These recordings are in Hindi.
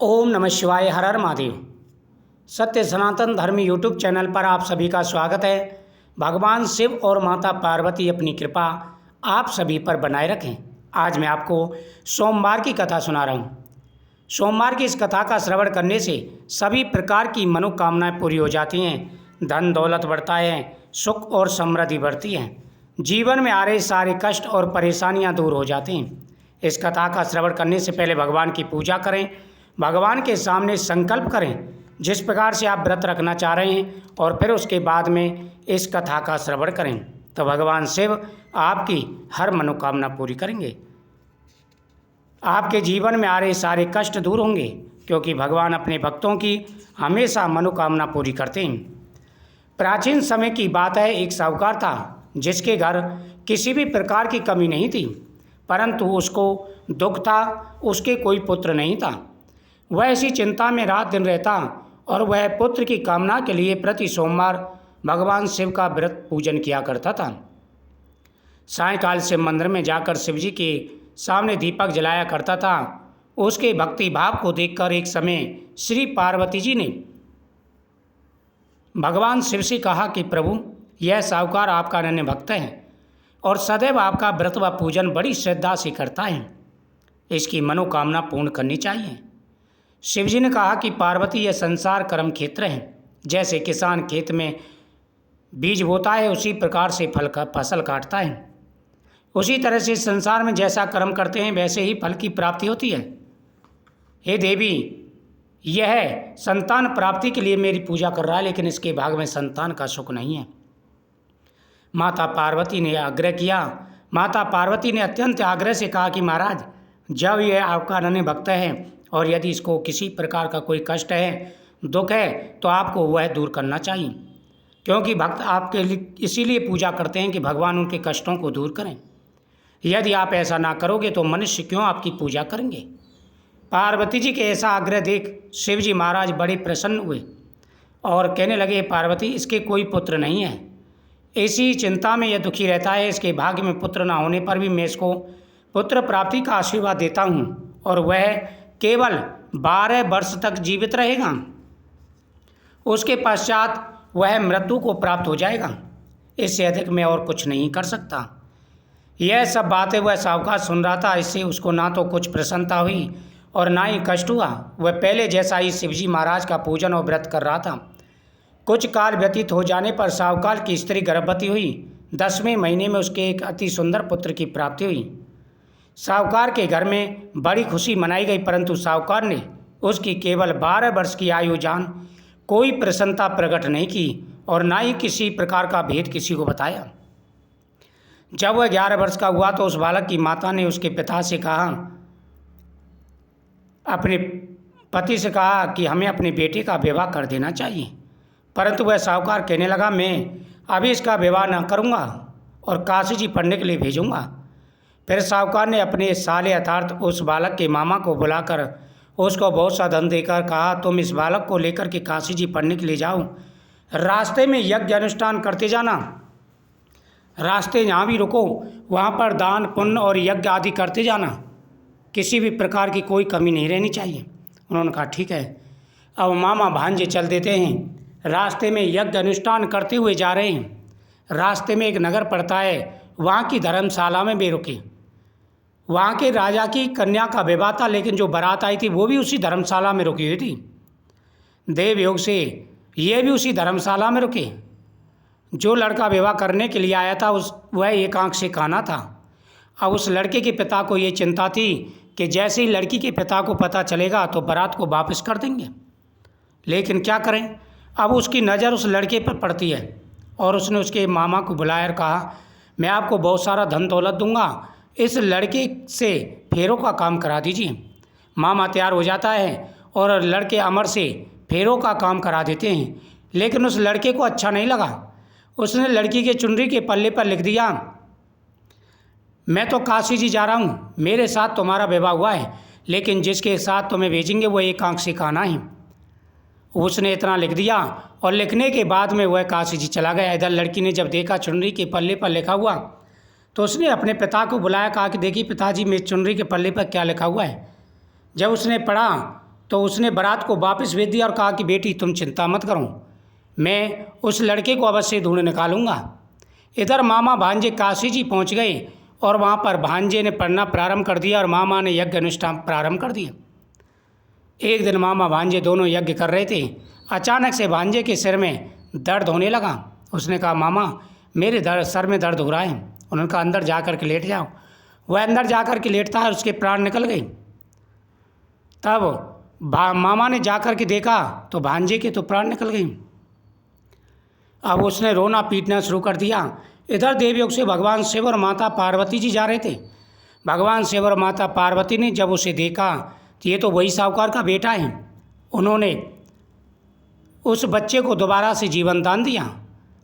ओम नमः शिवाय। हर हर महादेव। सत्य सनातन धर्म यूट्यूब चैनल पर आप सभी का स्वागत है। भगवान शिव और माता पार्वती अपनी कृपा आप सभी पर बनाए रखें। आज मैं आपको सोमवार की कथा सुना रहा हूँ। सोमवार की इस कथा का श्रवण करने से सभी प्रकार की मनोकामनाएं पूरी हो जाती हैं, धन दौलत बढ़ता है, सुख और समृद्धि बढ़ती है, जीवन में आ रहे सारे कष्ट और परेशानियां दूर हो जाती हैं। इस कथा का श्रवण करने से पहले भगवान की पूजा करें, भगवान के सामने संकल्प करें जिस प्रकार से आप व्रत रखना चाह रहे हैं, और फिर उसके बाद में इस कथा का श्रवण करें तो भगवान शिव आपकी हर मनोकामना पूरी करेंगे। आपके जीवन में आ रहे सारे कष्ट दूर होंगे, क्योंकि भगवान अपने भक्तों की हमेशा मनोकामना पूरी करते हैं। प्राचीन समय की बात है, एक साहूकार था जिसके घर किसी भी प्रकार की कमी नहीं थी, परंतु उसको दुख था, उसके कोई पुत्र नहीं था। वह ऐसी चिंता में रात दिन रहता और वह पुत्र की कामना के लिए प्रति सोमवार भगवान शिव का व्रत पूजन किया करता था। सायंकाल शिव मंदिर में जाकर शिव जी के सामने दीपक जलाया करता था। उसके भक्ति भाव को देखकर एक समय श्री पार्वती जी ने भगवान शिव से कहा कि प्रभु, यह साहूकार आपका अनन्य भक्त है और सदैव आपका व्रत व पूजन बड़ी श्रद्धा से करता है, इसकी मनोकामना पूर्ण करनी चाहिए। शिव जी ने कहा कि पार्वती, यह संसार कर्म क्षेत्र है। जैसे किसान खेत में बीज बोता है, उसी प्रकार से फसल काटता है। उसी तरह से संसार में जैसा कर्म करते हैं वैसे ही फल की प्राप्ति होती है। हे देवी, यह संतान प्राप्ति के लिए मेरी पूजा कर रहा है, लेकिन इसके भाग में संतान का सुख नहीं है। माता पार्वती ने आग्रह किया। माता पार्वती ने अत्यंत आग्रह से कहा कि महाराज, जब यह आपका अनन्य भक्त है और यदि इसको किसी प्रकार का कोई कष्ट है, दुख है, तो आपको वह दूर करना चाहिए, क्योंकि भक्त आपके लिए इसीलिए पूजा करते हैं कि भगवान उनके कष्टों को दूर करें। यदि आप ऐसा ना करोगे तो मनुष्य क्यों आपकी पूजा करेंगे। पार्वती जी के ऐसा आग्रह देख शिव जी महाराज बड़े प्रसन्न हुए और कहने लगे, पार्वती, इसके कोई पुत्र नहीं है, इसी चिंता में यह दुखी रहता है। इसके भाग्य में पुत्र ना होने पर भी मैं इसको पुत्र प्राप्ति का आशीर्वाद देता हूँ और वह केवल 12 वर्ष तक जीवित रहेगा। उसके पश्चात वह मृत्यु को प्राप्त हो जाएगा। इससे अधिक मैं और कुछ नहीं कर सकता। यह सब बातें वह साहूकार सुन रहा था। इससे उसको ना तो कुछ प्रसन्नता हुई और ना ही कष्ट हुआ। वह पहले जैसा ही शिवजी महाराज का पूजन और व्रत कर रहा था। कुछ काल व्यतीत हो जाने पर साहूकार की स्त्री गर्भवती हुई। 10वें महीने में उसके एक अति सुंदर पुत्र की प्राप्ति हुई। साहूकार के घर में बड़ी खुशी मनाई गई, परंतु साहूकार ने उसकी केवल 12 वर्ष की आयु जान कोई प्रसन्नता प्रकट नहीं की और ना ही किसी प्रकार का भेद किसी को बताया। जब वह 11 वर्ष का हुआ तो उस बालक की माता ने उसके पिता से कहा, अपने पति से कहा कि हमें अपने बेटे का विवाह कर देना चाहिए, परंतु वह साहूकार कहने लगा, मैं अभी इसका विवाह न करूँगा और काशी जी पढ़ने के लिए भेजूँगा। फिर साहूकार ने अपने साले अर्थात उस बालक के मामा को बुलाकर उसको बहुत सा धन देकर कहा, तुम इस बालक को लेकर के काशी जी पढ़ने के लिए जाओ, रास्ते में यज्ञ अनुष्ठान करते जाना, रास्ते जहाँ भी रुको वहाँ पर दान पुण्य और यज्ञ आदि करते जाना, किसी भी प्रकार की कोई कमी नहीं रहनी चाहिए। उन्होंने कहा ठीक है। अब मामा भांजे चल देते हैं। रास्ते में यज्ञ अनुष्ठान करते हुए जा रहे हैं। रास्ते में एक नगर पड़ता है, वहाँ की धर्मशाला में वे रुके। वहाँ के राजा की कन्या का विवाह था, लेकिन जो बारात आई थी वो भी उसी धर्मशाला में रुकी हुई थी। देव योग से ये भी उसी धर्मशाला में रुके। जो लड़का विवाह करने के लिए आया था वह एक आंख से काना था। अब उस लड़के के पिता को ये चिंता थी कि जैसे ही लड़की के पिता को पता चलेगा तो बारात को वापस कर देंगे, लेकिन क्या करें। अब उसकी नज़र उस लड़के पर पड़ती है और उसने उसके मामा को बुलाया और कहा, मैं आपको बहुत सारा धन दौलत दूंगा, इस लड़के से फेरों का काम करा दीजिए। मामा तैयार हो जाता है और लड़के अमर से फेरों का काम करा देते हैं, लेकिन उस लड़के को अच्छा नहीं लगा। उसने लड़की के चुनरी के पल्ले पर लिख दिया, मैं तो काशी जी जा रहा हूँ, मेरे साथ तुम्हारा विवाह हुआ है, लेकिन जिसके साथ तुम्हें भेजेंगे वो एक आंख से काना है। उसने इतना लिख दिया और लिखने के बाद में वह काशी जी चला गया। इधर लड़की ने जब देखा चुनरी के पल्ले पर लिखा हुआ तो उसने अपने पिता को बुलाया, कहा कि देखिए पिताजी, मेरी चुनरी के पल्ले पर क्या लिखा हुआ है। जब उसने पढ़ा तो उसने बारात को वापस भेज दिया और कहा कि बेटी तुम चिंता मत करो, मैं उस लड़के को अवश्य ढूंढ निकालूंगा। इधर मामा भांजे काशी जी पहुंच गए और वहां पर भांजे ने पढ़ना प्रारंभ कर दिया और मामा ने यज्ञ अनुष्ठान प्रारंभ कर दिया। एक दिन मामा भांजे दोनों यज्ञ कर रहे थे। अचानक से भांजे के सिर में दर्द होने लगा। उसने कहा मामा मेरे सर में दर्द हो रहा है। उन्होंने कहा अंदर जा कर के लेट जाओ। वह अंदर जा कर के लेटता है, उसके प्राण निकल गए। तब मामा ने जा कर के देखा तो भांजे के तो प्राण निकल गए। अब उसने रोना पीटना शुरू कर दिया। इधर देवयोग से भगवान शिव और माता पार्वती जी जा रहे थे। भगवान शिव और माता पार्वती ने जब उसे देखा तो ये तो वही साहूकार का बेटा है। उन्होंने उस बच्चे को दोबारा से जीवन दान दिया।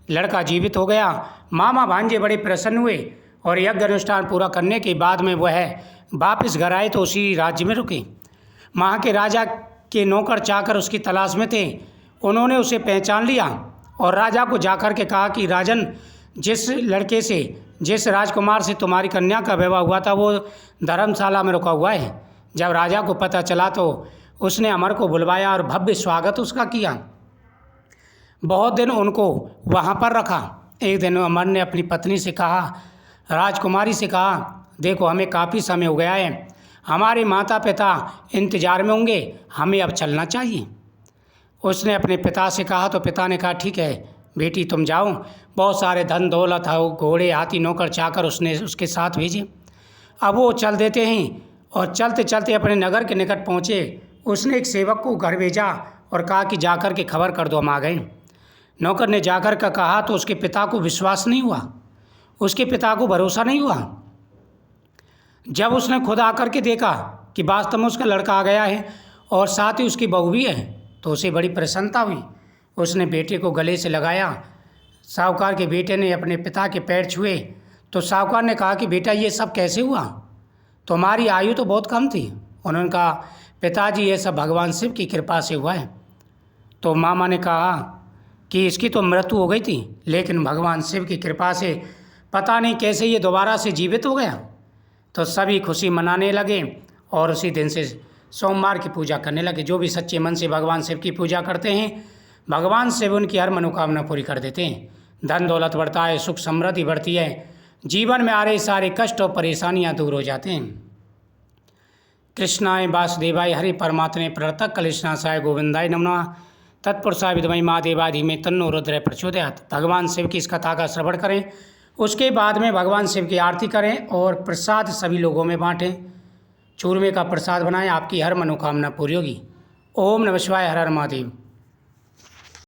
लड़का जीवित हो गया। मामा भांजे बड़े प्रसन्न हुए और यज्ञ अनुष्ठान पूरा करने के बाद में वह वापस घर आए तो उसी राज्य में रुके। वहाँ के राजा के नौकर चाकर उसकी तलाश में थे। उन्होंने उसे पहचान लिया और राजा को जाकर के कहा कि राजन, जिस लड़के से, जिस राजकुमार से तुम्हारी कन्या का विवाह हुआ था वो धर्मशाला में रुका हुआ है। जब राजा को पता चला तो उसने अमर को बुलवाया और भव्य स्वागत उसका किया। बहुत दिन उनको वहाँ पर रखा। एक दिन अमर ने अपनी पत्नी से कहा, राजकुमारी से कहा, देखो हमें काफ़ी समय हो गया है, हमारे माता पिता इंतज़ार में होंगे, हमें अब चलना चाहिए। उसने अपने पिता से कहा तो पिता ने कहा ठीक है बेटी तुम जाओ। बहुत सारे धन दौलत हो, घोड़े हाथी नौकर चाकर उसने उसके साथ भेजे। अब वो चल देते हैं और चलते चलते अपने नगर के निकट पहुँचे। उसने एक सेवक को घर भेजा और कहा कि जाकर के खबर कर दो हम आ गए। नौकर ने जाकर का कहा तो उसके पिता को विश्वास नहीं हुआ, उसके पिता को भरोसा नहीं हुआ। जब उसने खुद आकर के देखा कि वास्तव में उसका लड़का आ गया है और साथ ही उसकी बहू भी है तो उसे बड़ी प्रसन्नता हुई। उसने बेटे को गले से लगाया। साहूकार के बेटे ने अपने पिता के पैर छुए तो साहूकार ने कहा कि बेटा ये सब कैसे हुआ, तुम्हारी आयु तो बहुत कम थी। उन्होंने कहा पिताजी ये सब भगवान शिव की कृपा से हुआ है। तो मामा ने कहा कि इसकी तो मृत्यु हो गई थी लेकिन भगवान शिव की कृपा से पता नहीं कैसे ये दोबारा से जीवित हो गया। तो सभी खुशी मनाने लगे और उसी दिन से सोमवार की पूजा करने लगे। जो भी सच्चे मन से भगवान शिव की पूजा करते हैं भगवान शिव उनकी हर मनोकामना पूरी कर देते हैं। धन दौलत बढ़ता है, सुख समृद्धि बढ़ती है, जीवन में आ रहे सारे कष्ट और परेशानियां दूर हो जाते हैं। कृष्णाय वासुदेवाय हरि परमात्मे प्रणतः कलिष्णासाय गोविंदाय नमः तत्पुरुषाय विद्महे महादेवाय धीमहि तन्नो रुद्रः प्रचोदयात्। भगवान शिव की इस कथा का श्रवण करें, उसके बाद में भगवान शिव की आरती करें और प्रसाद सभी लोगों में बांटें। चूरमे का प्रसाद बनाएं, आपकी हर मनोकामना पूरी होगी। ओम नमः शिवाय, हर हर महादेव।